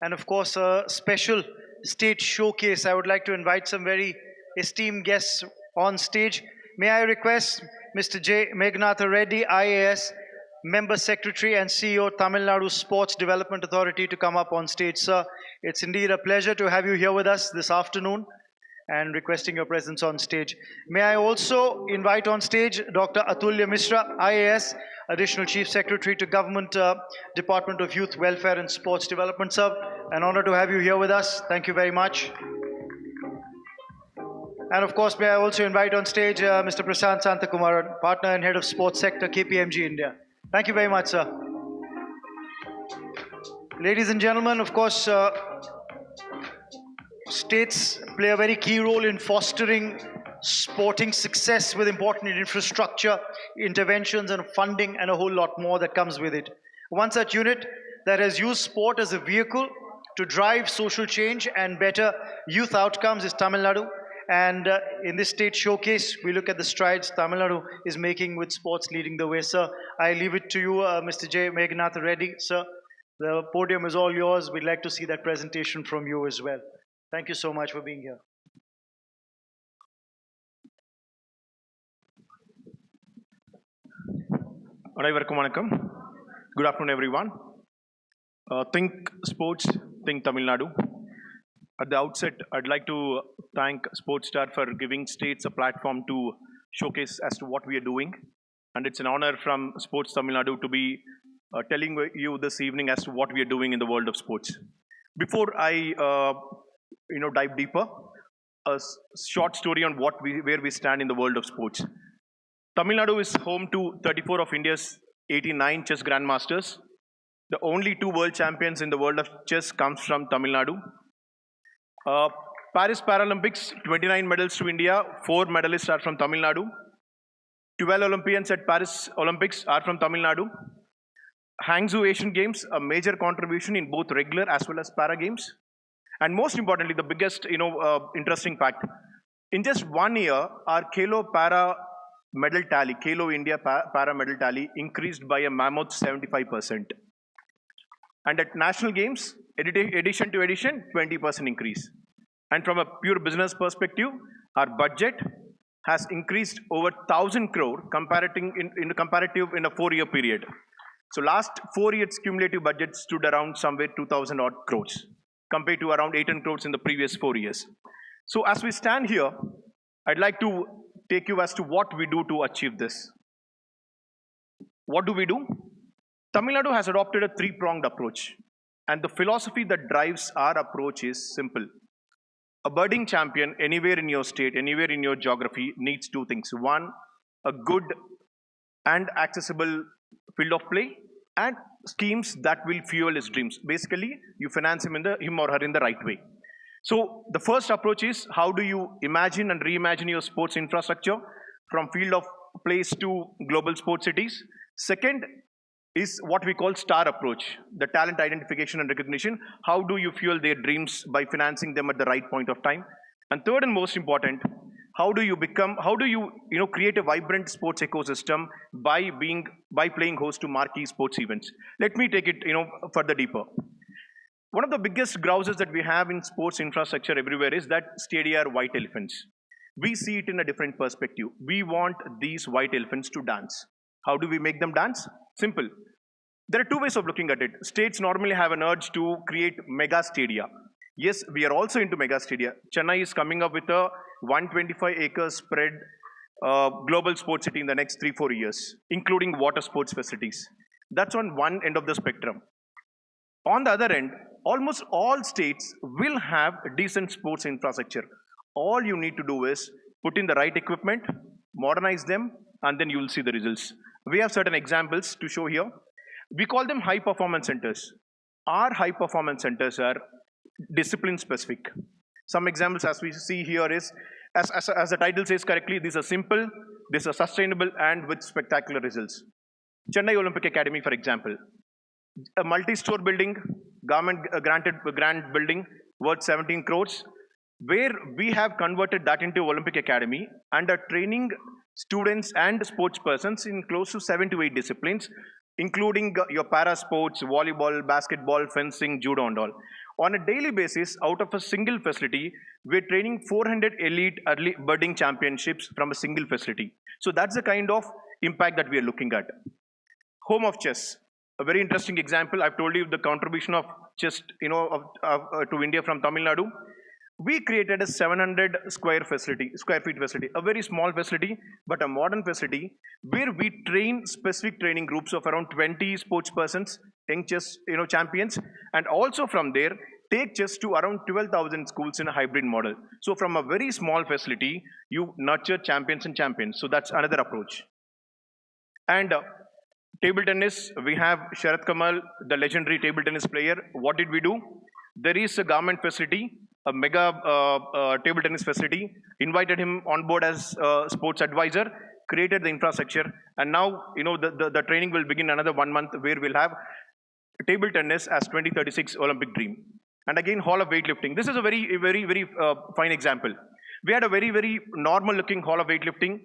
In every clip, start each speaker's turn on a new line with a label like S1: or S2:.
S1: and of course a special stage showcase. I would like to invite some very esteemed guests on stage. May I request Mr. J. Meghnatha Reddy, IAS, Member Secretary and CEO, Tamil Nadu Sports Development Authority, to come up on stage. Sir, it's indeed a pleasure to have you here with us this afternoon and requesting your presence on stage. May I also invite on stage Dr. Atulya Mishra, IAS, Additional Chief Secretary to Government Department of Youth Welfare and Sports Development. Sir, an honor to have you here with us. Thank you very much. And of course, may I also invite on stage Mr. Prashant Santakumaran, Partner and Head of Sports Sector, KPMG India. Thank you very much, sir. Ladies and gentlemen, of course, states play a very key role in fostering sporting success with important infrastructure, interventions and funding and a whole lot more that comes with it. One such unit that has used sport as a vehicle to drive social change and better youth outcomes is Tamil Nadu. And in this state showcase, we look at the strides Tamil Nadu is making with sports leading the way. Sir, I leave it to you, Mr. J. Meghnatha Reddy. Sir, the podium is all yours. We'd like to see that presentation from you as well. Thank you so much for being here.
S2: அனைவருக்கும் வணக்கம். Good afternoon, everyone. Think sports, think Tamil Nadu. At the outset, I'd like to thank Sportstar for giving states a platform to showcase as to what we are doing. And it's an honor from Sports Tamil Nadu to be telling you this evening as to what we are doing in the world of sports. Before I dive deeper, a short story on where we stand in the world of sports. Tamil Nadu is home to 34 of India's 89 chess grandmasters. The only 2 world champions in the world of chess comes from Tamil Nadu. Paris Paralympics, 29 medals to India, 4 medalists are from Tamil Nadu. 12 Olympians at Paris Olympics are from Tamil Nadu. Hangzhou Asian Games, a major contribution in both regular as well as para games. And most importantly, the biggest interesting fact, in just 1 year, our Khelo Para medal tally, Khelo India Para medal tally increased by a mammoth 75%. And at national games, edition to edition, 20% increase. And from a pure business perspective, our budget has increased over 1,000 crore comparative in a 4-year period. So last 4 years cumulative budget stood around somewhere 2,000 odd crores compared to around 800 crores in the previous 4 years. So as we stand here, I'd like to take you as to what we do to achieve this. What do we do? Tamil Nadu has adopted a 3-pronged approach, and the philosophy that drives our approach is simple. A budding champion anywhere in your state, anywhere in your geography needs 2 things. 1, a good and accessible field of play, and schemes that will fuel his dreams. Basically, you finance him or her in the right way. So the first approach is, how do you imagine and reimagine your sports infrastructure from field of plays to global sports cities? Second is what we call STAR approach, the talent identification and recognition. How do you fuel their dreams by financing them at the right point of time? And third and most important, how do you create a vibrant sports ecosystem by playing host to marquee sports events? Let me take it further deeper. One of the biggest grouses that we have in sports infrastructure everywhere is that stadia are white elephants. We see it in a different perspective. We want these white elephants to dance. How do we make them dance? Simple. There are 2 ways of looking at it. States normally have an urge to create mega stadia. Yes, we are also into mega stadia. Chennai is coming up with a 125-acre spread global sports city in the next 3-4 years, including water sports facilities. That's on one end of the spectrum. On the other end, almost all states will have a decent sports infrastructure. All you need to do is put in the right equipment, modernize them, and then you will see the results. We have certain examples to show here. We call them high performance centers. Our high performance centers are discipline specific. Some examples as we see here is, as the title says correctly, these are simple, these are sustainable, and with spectacular results. Chennai Olympic Academy, for example, a multi-store building, government granted grant building worth 17 crores, where we have converted that into Olympic Academy and are training students and sports persons in close to 7 to 8 disciplines, including your para sports, volleyball, basketball, fencing, judo and all. On a daily basis, out of a single facility, we're training 400 elite early budding championships from a single facility. So that's the kind of impact that we are looking at. Home of chess, a very interesting example. I've told you the contribution of chess, to India from Tamil Nadu. We created a 700 square feet facility, a very small facility, but a modern facility where we train specific training groups of around 20 sports persons, young chess, champions, and also from there take chess to around 12,000 schools in a hybrid model. So from a very small facility, you nurture champions and champions. So that's another approach. And table tennis, we have Sharat Kamal, the legendary table tennis player. What did we do? There is a government facility, a mega table tennis facility, invited him on board as sports advisor, created the infrastructure, and now the training will begin another 1 month where we'll have table tennis as 2036 Olympic dream. And again, Hall of Weightlifting. This is a very fine example. We had a very normal looking Hall of Weightlifting.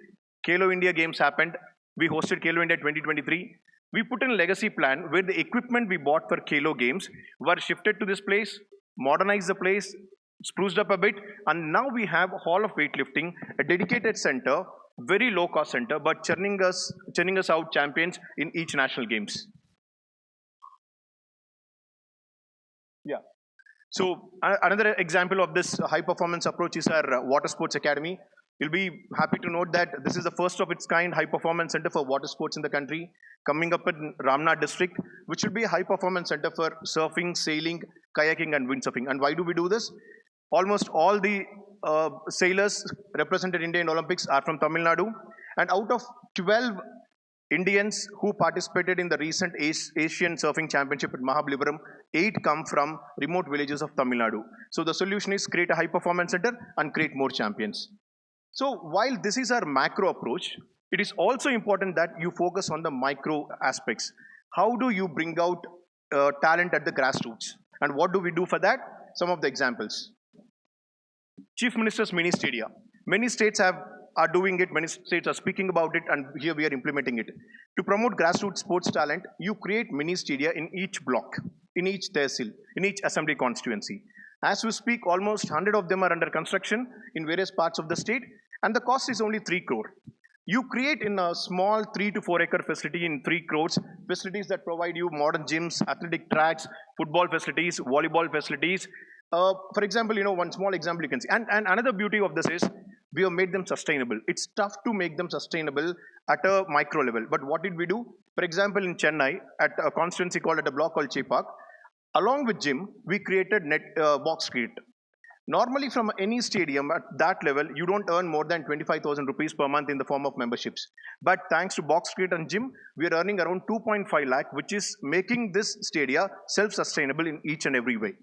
S2: Kalo India Games happened. We hosted Kalo India 2023. We put in a legacy plan where the equipment we bought for Kalo Games were shifted to this place, modernized the place, spruced up a bit, and now we have Hall of Weightlifting, a dedicated center, very low cost center, but churning us out champions in each national games. Yeah. So another example of this high performance approach is our Water Sports Academy. You'll be happy to note that this is the first of its kind high performance center for water sports in the country, coming up in Ramnad district, which will be a high performance center for surfing, sailing, kayaking, and windsurfing. And why do we do this? Almost all the sailors represented India in Olympics are from Tamil Nadu, and out of 12 Indians who participated in the recent Asian Surfing Championship at Mahabalipuram, 8 come from remote villages of Tamil Nadu. So the solution is create a high performance center and create more champions. So while this is our macro approach, it is also important that you focus on the micro aspects. How do you bring out talent at the grassroots? And what do we do for that? Some of the examples. Chief Minister's Mini Stadia. Many states are doing it, many states are speaking about it, and here we are implementing it. To promote grassroots sports talent, you create mini stadia in each block, in each tehsil, in each assembly constituency. As we speak, almost 100 of them are under construction in various parts of the state, and the cost is only 3 crore. You create in a small 3 to 4 acre facility in 3 crores, facilities that provide you modern gyms, athletic tracks, football facilities, volleyball facilities. For example, one small example you can see. And another beauty of this is we have made them sustainable. It's tough to make them sustainable at a micro level. But what did we do? For example, in Chennai, at a constituency called at a block called Chepak, along with gym, we created box cricket. Normally, from any stadium at that level, you don't earn more than 25,000 rupees per month in the form of memberships. But thanks to box cricket and gym, we are earning around 2.5 lakh, which is making this stadia self-sustainable in each and every way.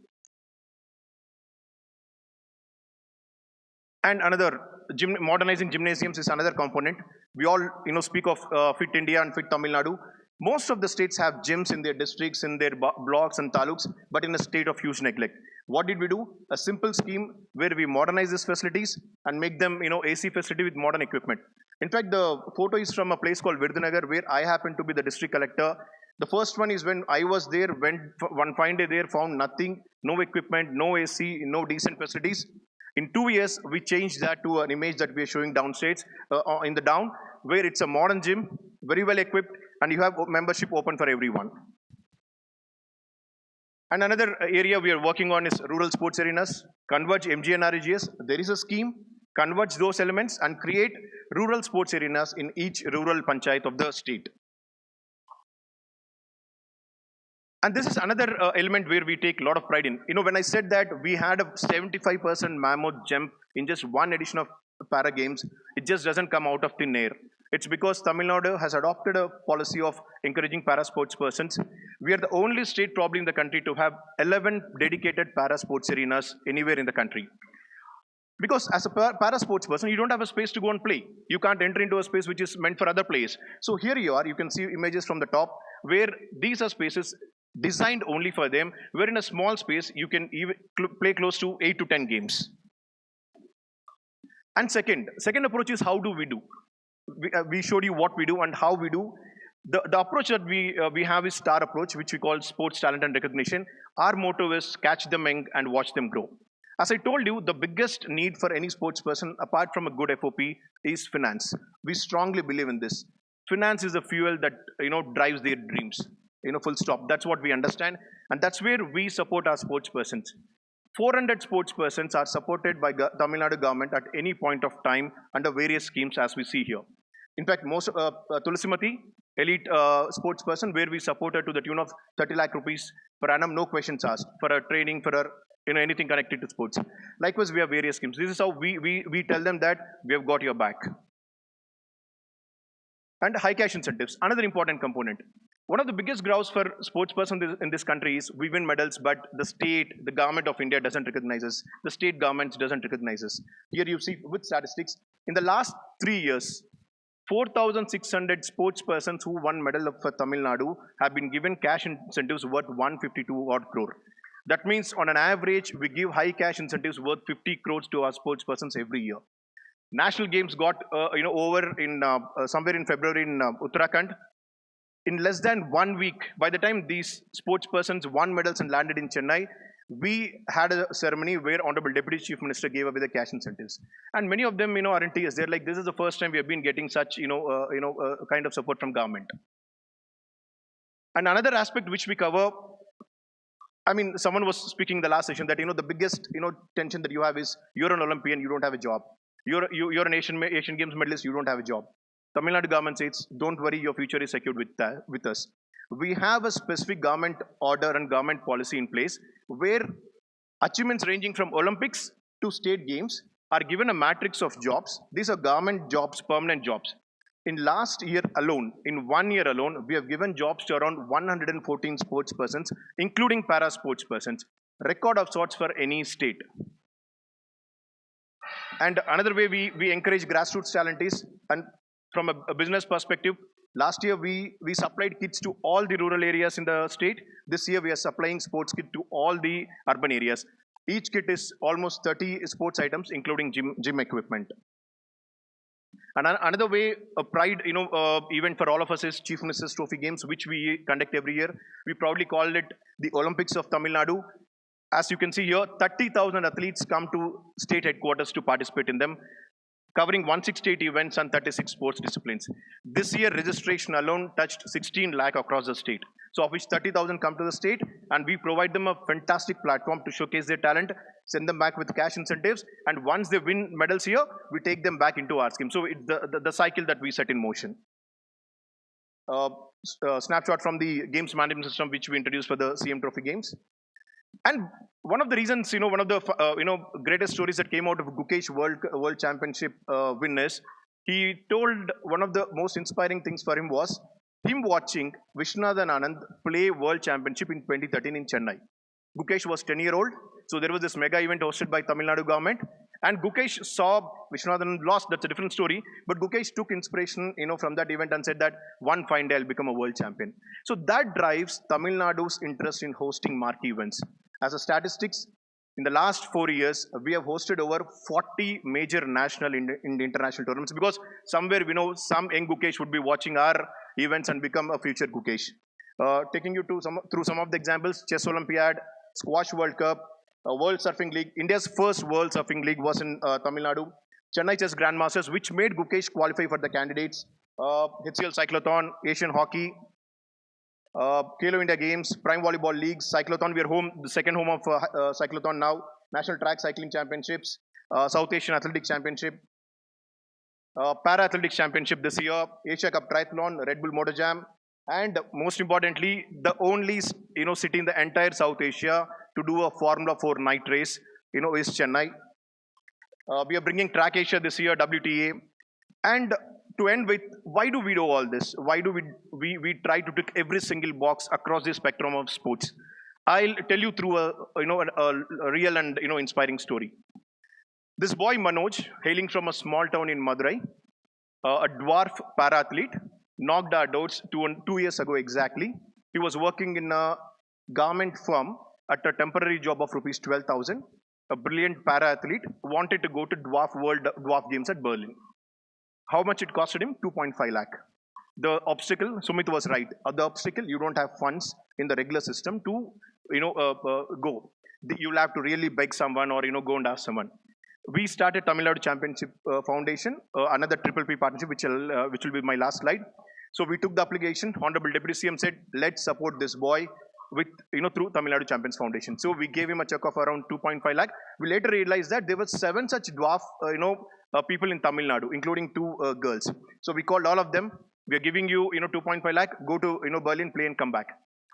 S2: And another, modernizing gymnasiums is another component. We all speak of Fit India and Fit Tamil Nadu. Most of the states have gyms in their districts, in their blocks and taluks, but in a state of huge neglect. What did we do? A simple scheme where we modernize these facilities and make them AC facility with modern equipment. In fact, the photo is from a place called Virudhunagar, where I happen to be the district collector. The first one is when I was there, when one fine day there, found nothing, no equipment, no AC, no decent facilities. In 2 years, we changed that to an image that we are showing downstairs, in the down, where it's a modern gym, very well equipped, and you have membership open for everyone. And another area we are working on is rural sports arenas. Converge MG and RGS. There is a scheme, converge those elements and create rural sports arenas in each rural panchayat of the state. And this is another element where we take a lot of pride in. When I said that we had a 75% mammoth jump in just one edition of Para Games, it just doesn't come out of thin air. It's because Tamil Nadu has adopted a policy of encouraging para sports persons. We are the only state probably in the country to have 11 dedicated para sports arenas anywhere in the country. Because as a para sports person, you don't have a space to go and play. You can't enter into a space which is meant for other players. So here you are, you can see images from the top where these are spaces designed only for them, where in a small space you can even play close to 8 to 10 games. And second approach is how do we do? We showed you what we do and how we do. The approach that we have is STAR approach, which we call sports talent and recognition. Our motto is catch them young and watch them grow. As I told you, the biggest need for any sports person, apart from a good FOP, is finance. We strongly believe in this. Finance is the fuel that drives their dreams. Full stop. That's what we understand, and that's where we support our sports persons. 400 sports persons are supported by Tamil Nadu government at any point of time under various schemes, as we see here. In fact, most Tulisimati, elite sports person, where we support her to the tune of 30 lakh rupees per annum, no questions asked, for her training, for her anything connected to sports. Likewise, we have various schemes. This is how we tell them that we have got your back. And high cash incentives, another important component. One of the biggest grouse for sports persons in this country is we win medals, but the state, the government of India doesn't recognize us. The state government doesn't recognize us. Here you see with statistics, in the last 3 years, 4,600 sports persons who won medal for Tamil Nadu have been given cash incentives worth 152 odd crore. That means on an average, we give high cash incentives worth 50 crores to our sports persons every year. National games got over in somewhere in February in Uttarakhand. In less than 1 week, by the time these sports persons won medals and landed in Chennai, we had a ceremony where Honorable Deputy Chief Minister gave away the cash incentives. And many of them, are in tears. They're like, this is the first time we have been getting such, kind of support from government. And another aspect which we cover, someone was speaking in the last session that, the biggest, tension that you have is you're an Olympian, you don't have a job. You're an Asian Games medalist, you don't have a job. Tamil Nadu government says, don't worry, your future is secured with us. We have a specific government order and government policy in place where achievements ranging from Olympics to state games are given a matrix of jobs. These are government jobs, permanent jobs. In last year alone, in 1 year alone, we have given jobs to around 114 sports persons, including para sports persons. Record of sorts for any state. And another way we encourage grassroots talent is, and from a business perspective, last year we supplied kits to all the rural areas in the state. This year we are supplying sports kit to all the urban areas. Each kit is almost 30 sports items, including gym equipment. And another way, a pride event for all of us is Chief Minister's Trophy Games, which we conduct every year. We proudly call it the Olympics of Tamil Nadu. As you can see here, 30,000 athletes come to state headquarters to participate in them, covering 168 events and 36 sports disciplines. This year, registration alone touched 16 lakh across the state. So of which 30,000 come to the state, and we provide them a fantastic platform to showcase their talent, send them back with cash incentives, and once they win medals here, we take them back into our scheme. So it's the cycle that we set in motion. Snapshot from the games management system which we introduced for the CM Trophy Games. And one of the reasons, one of the greatest stories that came out of Gukesh World Championship win is, he told one of the most inspiring things for him was him watching Viswanathan Anand play World Championship in 2013 in Chennai. Gukesh was 10-year-old, so there was this mega event hosted by Tamil Nadu government, and Gukesh saw Viswanathan lost. That's a different story, but Gukesh took inspiration, from that event and said that one fine day I'll become a world champion. So that drives Tamil Nadu's interest in hosting marquee events. As a statistics, in the last 4 years, we have hosted over 40 major national and international tournaments, because somewhere we know some young Gukesh would be watching our events and become a future Gukesh. Taking you through some of the examples: Chess Olympiad, Squash World Cup, World Surfing League. India's first World Surfing League was in Tamil Nadu. Chennai Chess Grandmasters, which made Gukesh qualify for the candidates. HCL Cyclothon, Asian Hockey, Kalo India Games, Prime Volleyball Leagues, Cyclothon. We are the second home of Cyclothon now. National Track Cycling Championships, South Asian Athletics Championship, Para Athletics Championship this year, Asia Cup Triathlon, Red Bull Motor Jam, and most importantly, the only city in the entire South Asia to do a Formula 4 night race, is Chennai. We are bringing Track Asia this year, WTA, and to end with, why do we do all this? Why do we try to tick every single box across the spectrum of sports? I'll tell you through a real and inspiring story. This boy Manoj, hailing from a small town in Madurai, a dwarf para athlete, knocked our doors 2 years ago exactly. He was working in a garment firm at a temporary job of rupees 12,000. A brilliant para athlete wanted to go to World Dwarf Games at Berlin. How much it costed him? 2.5 lakh. The obstacle, Sumit was right. The obstacle, you don't have funds in the regular system to, go. You'll have to really beg someone or, go and ask someone. We started Tamil Nadu Championship Foundation, another triple P partnership, which will be my last slide. So we took the application. Honorable Deputy CM said, let's support this boy with, through Tamil Nadu Champions Foundation. So we gave him a check of around 2.5 lakh. We later realized that there were 7 such dwarf, people in Tamil Nadu, including 2 girls. So we called all of them. We are giving you, 2.5 lakh. Go to, Berlin, play and come back.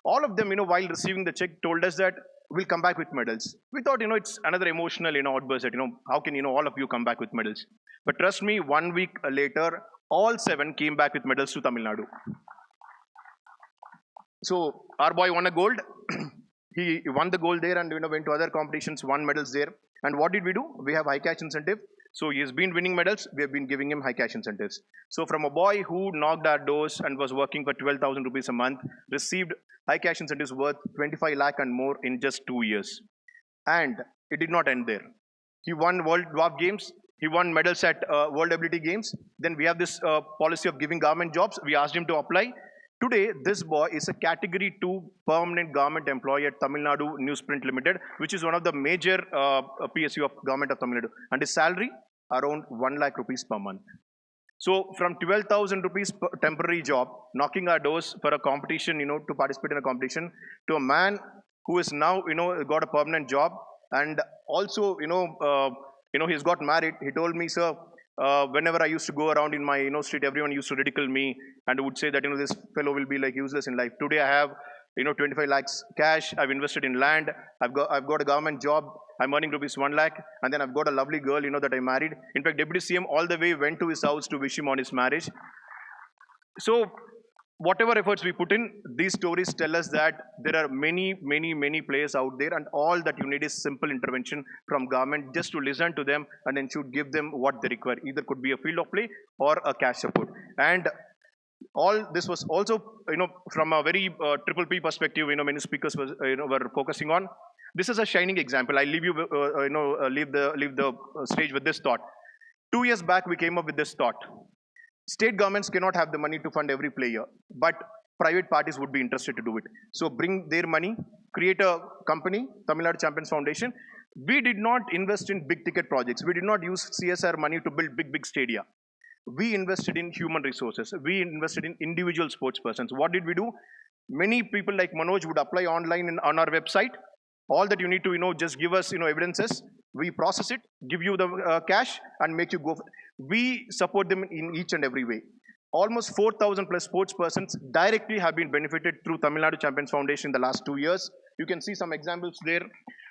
S2: All of them, while receiving the check, told us that we'll come back with medals. We thought, it's another emotional, outburst that, how can, all of you come back with medals? But trust me, 1 week later, all 7 came back with medals to Tamil Nadu. So our boy won a gold. He won the gold there and went to other competitions, won medals there. And what did we do? We have high cash incentive. So he has been winning medals. We have been giving him high cash incentives. So from a boy who knocked our doors and was working for 12,000 rupees a month, received high cash incentives worth 25 lakh and more in just 2 years. And it did not end there. He won World Dwarf Games. He won medals at World Ability Games. Then we have this policy of giving government jobs. We asked him to apply. Today, this boy is a Category 2 permanent government employee at Tamil Nadu Newsprint Limited, which is one of the major PSU of government of Tamil Nadu. And his salary, around 1 lakh rupees per month. So from 12,000 rupees per temporary job, knocking our doors for a competition, to participate in a competition, to a man who is now, got a permanent job, and also, he's got married. He told me, sir, whenever I used to go around in my, street, everyone used to ridicule me and would say that, this fellow will be like useless in life. Today I have, 25 lakhs cash. I've invested in land. I've got a government job. I'm earning rupees 1 lakh. And then I've got a lovely girl, that I married. In fact, Deputy CM all the way went to his house to wish him on his marriage. So whatever efforts we put in, these stories tell us that there are many, many, many players out there, and all that you need is simple intervention from government, just to listen to them and then should give them what they require. Either could be a field of play or a cash support. And all this was also, from a very triple P perspective, many speakers was, were focusing on. This is a shining example. I leave you, leave the stage with this thought. 2 years back, we came up with this thought. State governments cannot have the money to fund every player, but private parties would be interested to do it. So bring their money, create a company, Tamil Nadu Champions Foundation. We did not invest in big ticket projects. We did not use CSR money to build big stadia. We invested in human resources. We invested in individual sports persons. What did we do? Many people like Manoj would apply online on our website. All that you need to, just give us, evidences. We process it, give you the cash, and make you go. We support them in each and every way. Almost 4,000 plus sports persons directly have been benefited through Tamil Nadu Champions Foundation in the last 2 years. You can see some examples there.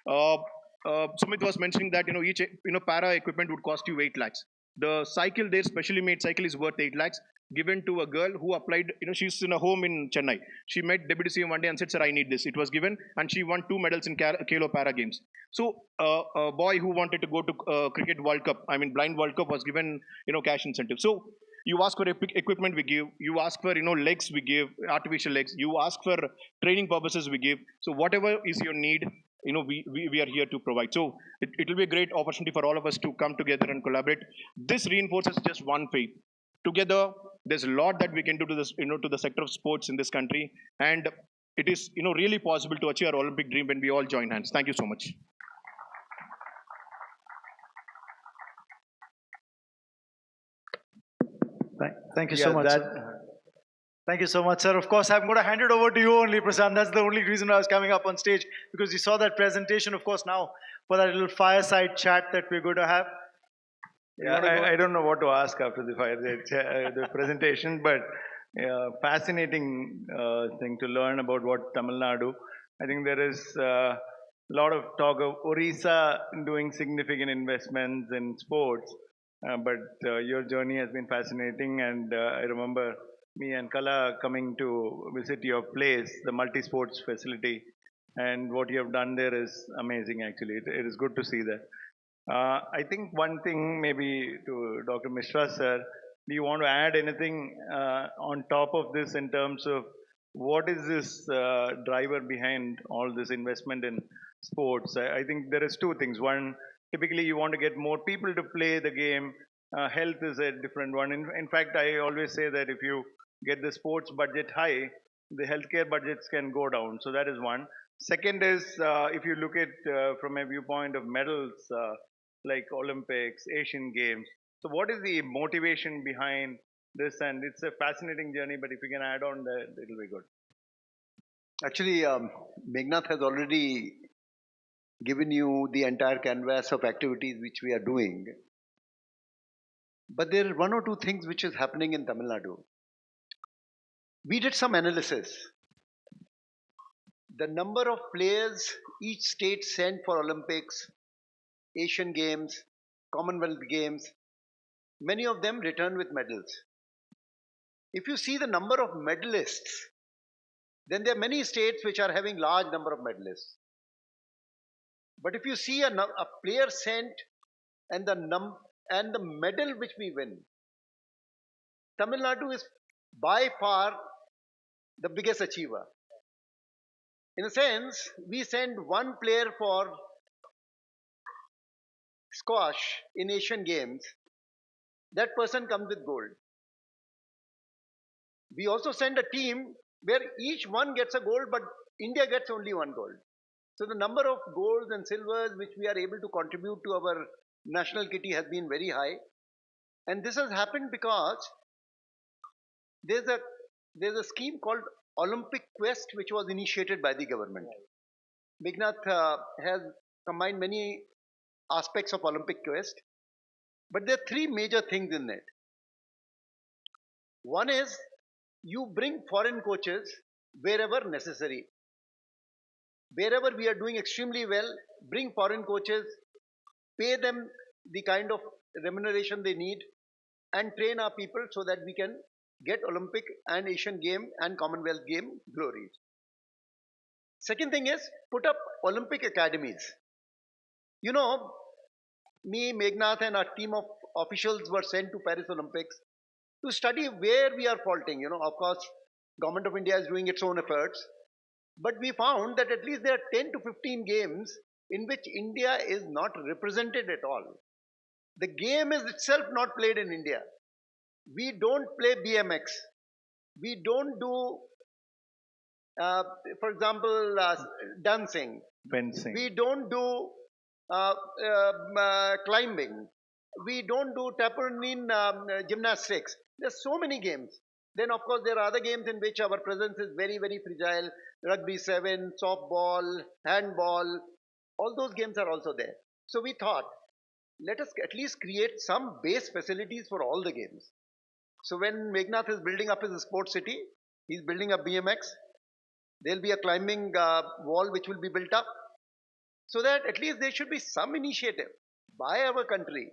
S2: Sumit was mentioning that, each, para equipment would cost you 8 lakhs. The cycle there, specially made cycle, is worth 8 lakhs, given to a girl who applied, she's in a home in Chennai. She met Deputy CM one day and said, sir, I need this. It was given, and she won 2 medals in Kalo Para Games. So a boy who wanted to go to Cricket World Cup, Blind World Cup, was given, cash incentive. So you ask for equipment, we give. You ask for, legs, we give, artificial legs. You ask for training purposes, we give. So whatever is your need, we are here to provide. So it will be a great opportunity for all of us to come together and collaborate. This reinforces just one faith. Together, there's a lot that we can do to this, to the sector of sports in this country, and it is, really possible to achieve our Olympic dream when we all join hands. Thank you so much.
S1: Thank you so much. Thank you so much, sir. Of course, I'm going to hand it over to you only, Prasanth. That's the only reason I was coming up on stage, because you saw that presentation. Of course, now for that little fireside chat that we're going to have.
S3: Yeah, I don't know what to ask after the presentation, but fascinating thing to learn about what Tamil Nadu. I think there is a lot of talk of Orissa doing significant investments in sports, but your journey has been fascinating, and I remember me and Kala coming to visit your place, the multi-sports facility, and what you have done there is amazing, actually. It is good to see that. I think one thing maybe to Dr. Mishra sir, do you want to add anything on top of this in terms of what is this driver behind all this investment in sports? I think there is 2 things. One, typically you want to get more people to play the game. Health is a different one. In fact, I always say that if you get the sports budget high, the healthcare budgets can go down. So that is one. Second is if you look at from a viewpoint of medals like Olympics, Asian Games. So what is the motivation behind this? And it's a fascinating journey, but if you can add on that, it'll be good.
S4: Actually, Megnath has already given you the entire canvas of activities which we are doing. But there are one or two things which is happening in Tamil Nadu. We did some analysis. The number of players each state sent for Olympics, Asian Games, Commonwealth Games, many of them returned with medals. If you see the number of medalists, then there are many states which are having large number of medalists. But if you see a player sent and the medal which we win, Tamil Nadu is by far the biggest achiever. In a sense, we send one player for squash in Asian Games, that person comes with gold. We also send a team where each one gets a gold, but India gets only one gold. So the number of golds and silvers which we are able to contribute to our national kitty has been very high. And this has happened because there's a scheme called Olympic Quest which was initiated by the government. Megnath has combined many aspects of Olympic Quest, but there are three major things in it. One is you bring foreign coaches wherever necessary. Wherever we are doing extremely well, bring foreign coaches, pay them the kind of remuneration they need, and train our people so that we can get Olympic and Asian Game and Commonwealth Game glories. Second thing is put up Olympic academies. You know, me, Megnath, and our team of officials were sent to Paris Olympics to study where we are faulting. You know, of course, Government of India is doing its own efforts, but we found that at least there are 10 to 15 games in which India is not represented at all. The game is itself not played in India. We don't play BMX. We don't do, for example, dancing.
S3: Fencing.
S4: We don't do climbing. We don't do trampoline gymnastics. There's so many games. Then, of course, there are other games in which our presence is very, very fragile. Rugby 7, softball, handball, all those games are also there. So we thought, let us at least create some base facilities for all the games. So when Megnath is building up his sports city, he's building up BMX. There'll be a climbing wall which will be built up, so that at least there should be some initiative by our country,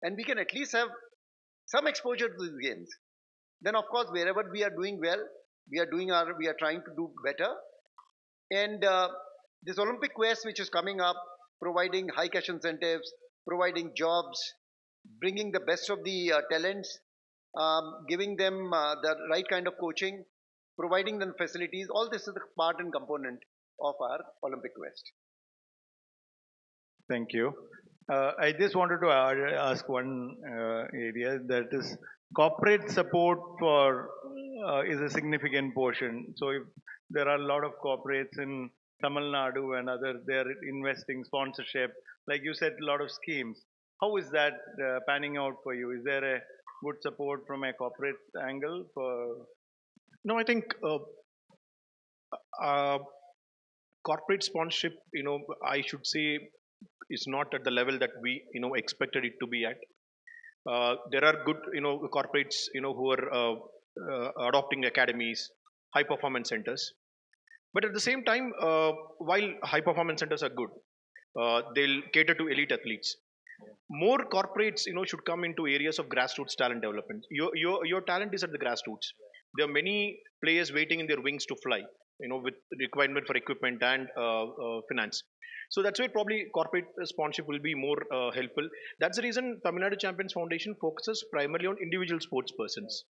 S4: and we can at least have some exposure to these games. Then, of course, wherever we are doing well, we are trying to do better. And this Olympic Quest, which is coming up, providing high cash incentives, providing jobs, bringing the best of the talents, giving them the right kind of coaching, providing them facilities. All this is a part and component of our Olympic Quest.
S3: Thank you. I just wanted to ask one area, that is corporate support for is a significant portion. So if there are a lot of corporates in Tamil Nadu and others, they are investing sponsorship, like you said, a lot of schemes. How is that panning out for you? Is there a good support from a corporate angle for?
S2: No, I think corporate sponsorship, I should say, is not at the level that we, expected it to be at. There are good, corporates, who are adopting academies, high performance centers. But at the same time, while high performance centers are good, they'll cater to elite athletes. More corporates, should come into areas of grassroots talent development. Your talent is at the grassroots. There are many players waiting in their wings to fly, with requirement for equipment and finance. So that's why probably corporate sponsorship will be more helpful. That's the reason Tamil Nadu Champions Foundation focuses primarily on individual sports persons,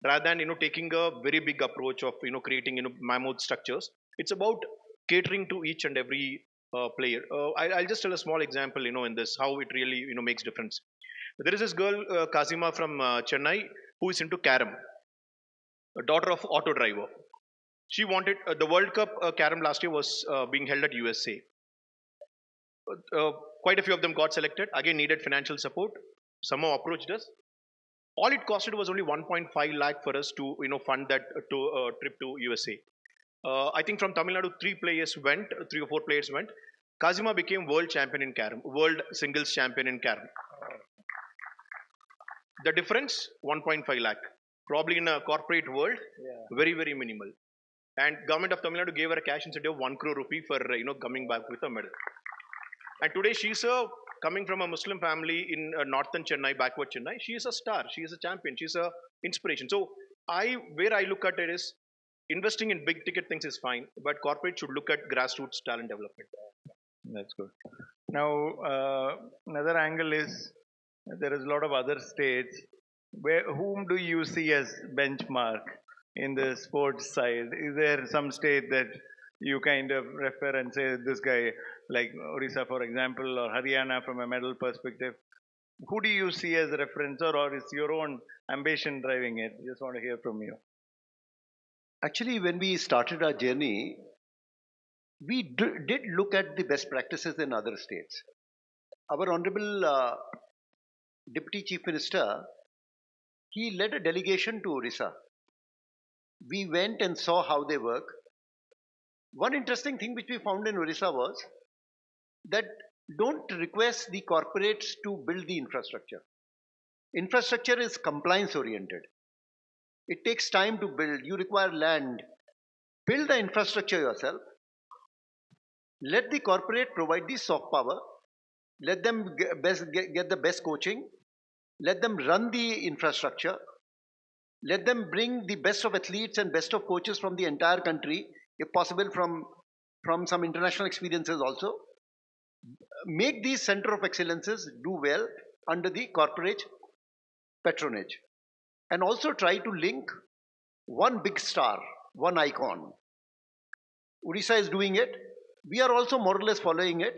S2: rather than taking a very big approach of creating mammoth structures. It's about catering to each and every player. I'll just tell a small example, in this how it really makes difference. There is this girl Kazima from Chennai who is into carom. a daughter of auto driver. She wanted the World Cup carom last year was being held at USA. Quite a few of them got selected. Again, needed financial support. Somehow approached us. All it costed was only 1.5 lakh for us to fund that trip to USA. I think from Tamil Nadu, three or four players went. Kazima became world champion in carom, world singles champion in carom. The difference, 1.5 lakh. Probably in a corporate world, very, very minimal. And government of Tamil Nadu gave her a cash incentive of 1 crore rupee for coming back with a medal. And today she's coming from a Muslim family in northern Chennai, backward Chennai. She is a star. She is a champion. She's a inspiration. So where I look at it is investing in big ticket things is fine, but corporate should look at grassroots talent development.
S3: That's good. Now, another angle is there is a lot of other states. Whom do you see as benchmark in the sports side? Is there some state that you kind of refer and say this guy, like Orissa, for example, or Haryana from a medal perspective? Who do you see as a reference, or is your own ambition driving it? Just want to hear from you.
S4: Actually, when we started our journey, we did look at the best practices in other states. Our Honorable Deputy Chief Minister, he led a delegation to Orissa. We went and saw how they work. One interesting thing which we found in Orissa was that don't request the corporates to build the infrastructure. Infrastructure is compliance oriented. It takes time to build. You require land. Build the infrastructure yourself. Let the corporate provide the soft power. Let them get the best coaching. Let them run the infrastructure. Let them bring the best of athletes and best of coaches from the entire country, if possible from some international experiences also. Make these center of excellences do well under the corporate patronage. And also try to link one big star, one icon. Odisha is doing it. We are also more or less following it.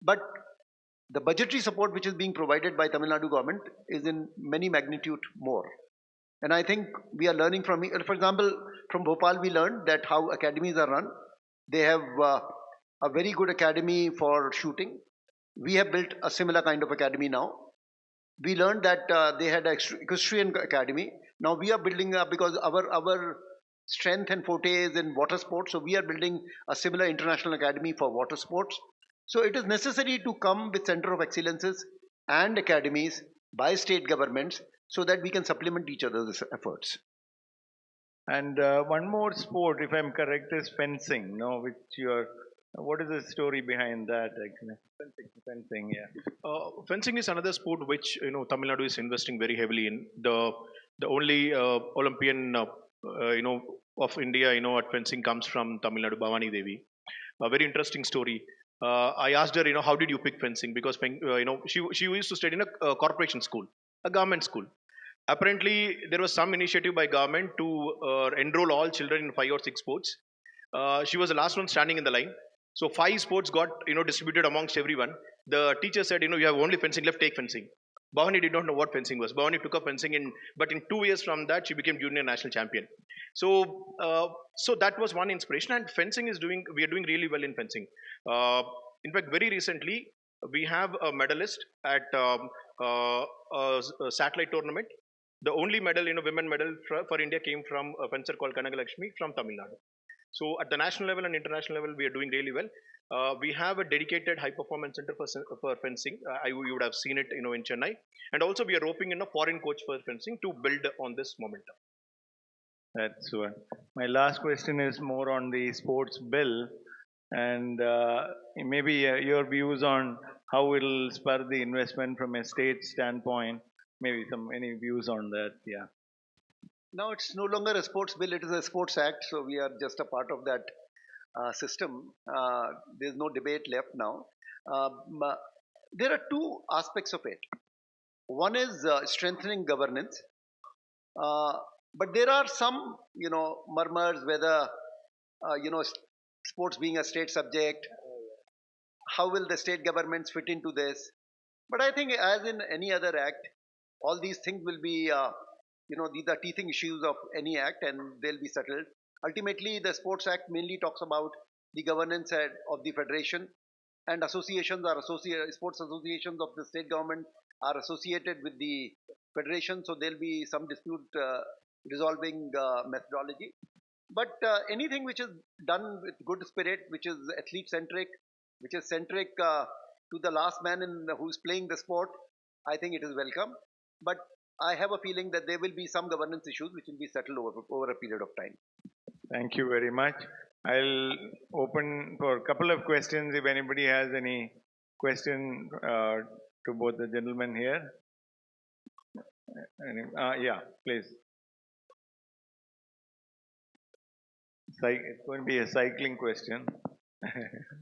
S4: But the budgetary support which is being provided by Tamil Nadu government is in many magnitude more. And I think we are learning from, for example, from Bhopal we learned that how academies are run. They have a very good academy for shooting. We have built a similar kind of academy now. We learned that they had an equestrian academy. Now we are building up because our strength and forte is in water sports. So we are building a similar international academy for water sports. So it is necessary to come with center of excellences and academies by state governments so that we can supplement each other's efforts.
S3: And one more sport, if I'm correct, is fencing. No, which what is the story behind that actually? Fencing, yeah.
S2: Fencing is another sport which Tamil Nadu is investing very heavily in. The only Olympian of India at fencing comes from Tamil Nadu, Bhavani Devi. A very interesting story. I asked her, how did you pick fencing? Because she used to study in a corporation school, a government school. Apparently, there was some initiative by government to enroll all children in 5 or 6 sports. She was the last one standing in the line. So 5 sports got distributed amongst everyone. The teacher said, you have only fencing left, take fencing. Bhavani did not know what fencing was. Bhavani took up fencing, but in 2 years from that, she became junior national champion. So, so that was one inspiration. And fencing we are doing really well in fencing. In fact, very recently, we have a medalist at a satellite tournament. The only medal, women medal for India came from a fencer called Kanagalakshmi from Tamil Nadu. So at the national level and international level, we are doing really well. We have a dedicated high performance center for fencing. You would have seen it, in Chennai. And also we are roping in a foreign coach for fencing to build on this momentum.
S3: That's one. My last question is more on the sports bill, and maybe your views on how it will spur the investment from a state standpoint. Maybe any views on that? Yeah.
S4: Now it's no longer a sports bill; it is a sports act. So we are just a part of that system. There's no debate left now. There are 2 aspects of it. One is strengthening governance, but there are some murmurs whether sports being a state subject, how will the state governments fit into this? But I think, as in any other act, all these things will be these are teething issues of any act, and they'll be settled. Ultimately, the Sports Act mainly talks about the governance of the federation, and associations are sports associations of the state government are associated with the federation, so there'll be some dispute resolving methodology. But anything which is done with good spirit, which is athlete centric, which is centric to the last man who's playing the sport, I think it is welcome. But I have a feeling that there will be some governance issues which will be settled over a period of time.
S3: Thank you very much. I'll open for a couple of questions if anybody has any question to both the gentlemen here. Yeah, please. It's going to be a cycling question.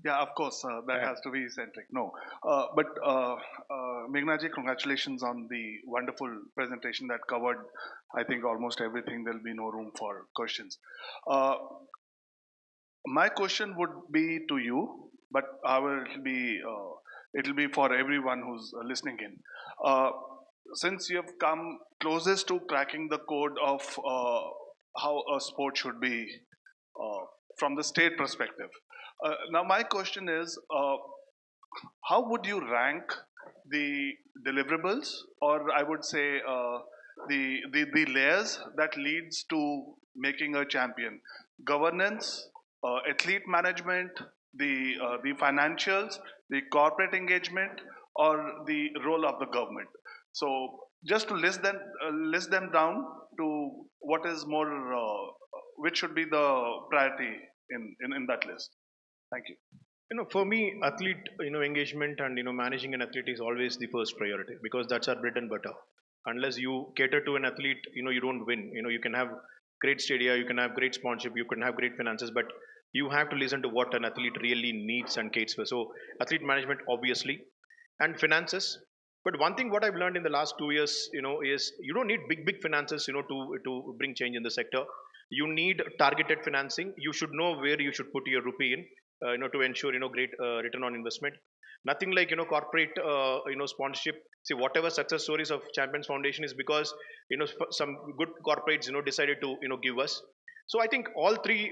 S5: Yeah, of course, that has to be centric. No, but Meghnaji, congratulations on the wonderful presentation that covered, I think, almost everything. There'll be no room for questions. My question would be to you, but it'll be for everyone who's listening in. Since you have come closest to cracking the code of how a sport should be from the state perspective. Now, my question is, how would you rank the deliverables, or I would say the layers that leads to making a champion? Governance, athlete management, the financials, the corporate engagement, or the role of the government. So just to list them down to what is more, which should be the priority in that list. Thank you.
S2: For me, athlete, engagement and, managing an athlete is always the first priority because that's our bread and butter. Unless you cater to an athlete, you don't win. You can have great stadia, you can have great sponsorship, you can have great finances, but you have to listen to what an athlete really needs and caters for. So athlete management, obviously, and finances. But one thing what I've learned in the last 2 years, is you don't need big finances, to bring change in the sector. You need targeted financing. You should know where you should put your rupee in, to ensure, great return on investment. Nothing like, corporate, sponsorship. See, whatever success stories of Champions Foundation is because, some good corporates, decided to, give us. So I think all three,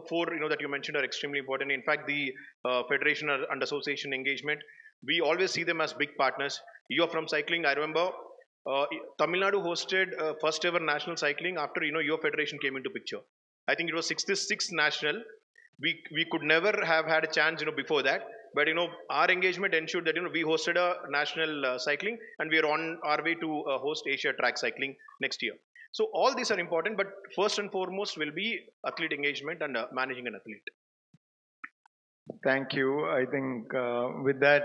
S2: four, that you mentioned are extremely important. In fact, the federation and association engagement, we always see them as big partners. You're from cycling. I remember Tamil Nadu hosted first ever national cycling after, your federation came into picture. I think it was 66th national. We could never have had a chance, before that. But, our engagement ensured that, we hosted a national cycling, and we are on our way to host Asia track cycling next year. So all these are important, but first and foremost will be athlete engagement and managing an athlete.
S3: Thank you. I think with that,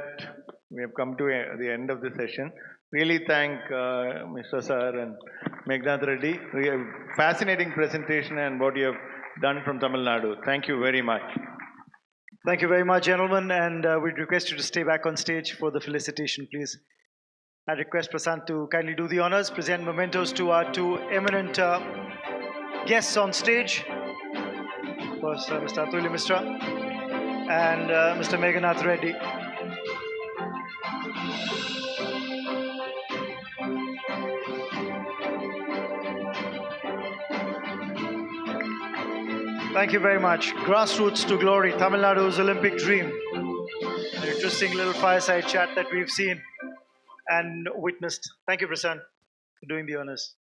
S3: we have come to the end of the session. Really thank Mr. Sir and Meghnad Reddy. Fascinating presentation and what you have done from Tamil Nadu. Thank you very much.
S1: Thank you very much, gentlemen, and we'd request you to stay back on stage for the felicitation, please. I request Prasant to kindly do the honors, present mementos to our two eminent guests on stage. First, Mr. Atulya Mishra and Mr. Meghnad Reddy. Thank you very much. Grassroots to glory, Tamil Nadu's Olympic dream. An interesting little fireside chat that we've seen and witnessed. Thank you, Prasant, for doing the honors.